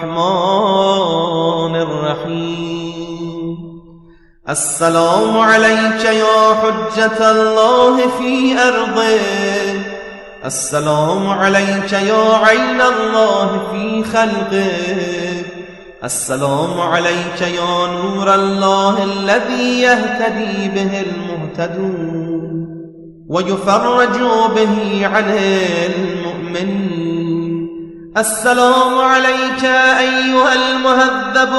الرحمن الرحيم. السلام عليك يا حجة الله في أرضه، السلام عليك يا عين الله في خلقه، السلام عليك يا نور الله الذي يهتدي به المهتدون ويفرج به عن المؤمنين. السلام عليك أيها المهذب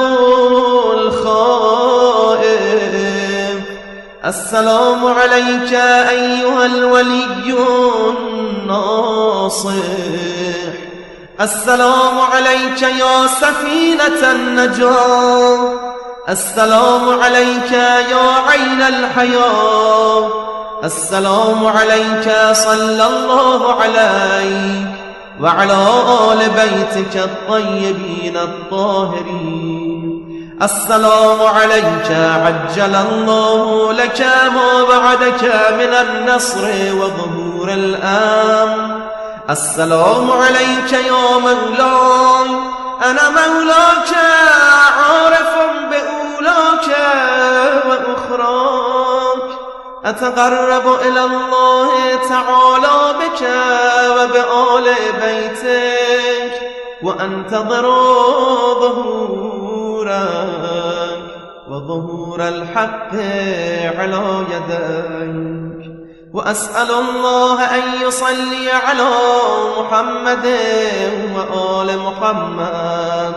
الخائف، السلام عليك أيها الولي الناصح، السلام عليك يا سفينة النجاة، السلام عليك يا عين الحياة، السلام عليك صلى الله عليك وعلى آل بيتك الطيبين الطاهرين. السلام عليك عجل الله لك ما بعدك من النصر وظهور الأمن. السلام عليك يا مولاي، أنا مولاك عارف بأولاك وأخراك، أتقرب إلى الله تعالى بك وبآل بيتك وأنتظر ظهورك وظهور الحق على يديك. وأسأل الله أن يصلي على محمد وآل محمد،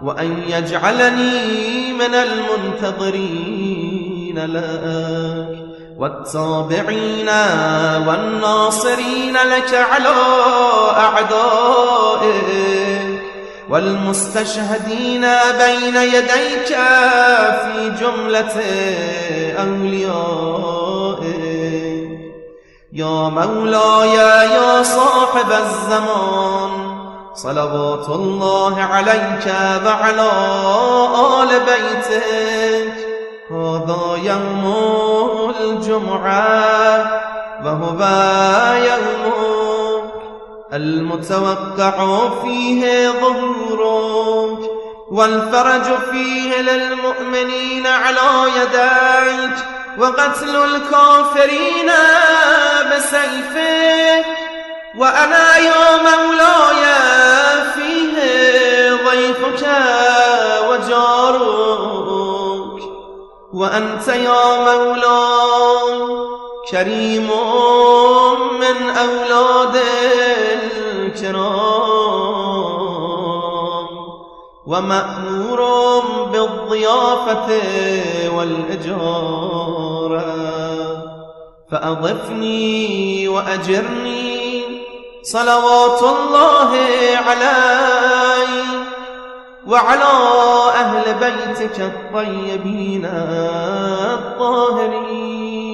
وأن يجعلني من المنتظرين لك والتابعين والناصرين لك على أعدائك والمستشهدين بين يديك في جملة أوليائك. يا مولاي يا صاحب الزمان، صلوات الله عليك وعلى آل بيتك. هذا يوم الجمعة وهو يومك المتوقع فيه ظهورك والفرج فيه للمؤمنين على يديك، وقتل الكافرين بسيفك. وأنا يا مولاي فيه ضيفك وجارك، وأنت يا مولاي كريم من أولاد الكرام ومأمور بالضيافة والإجارة، فأضفني وأجرني صلوات الله علي وعلى أهل بيتك الطيبين الطاهرين.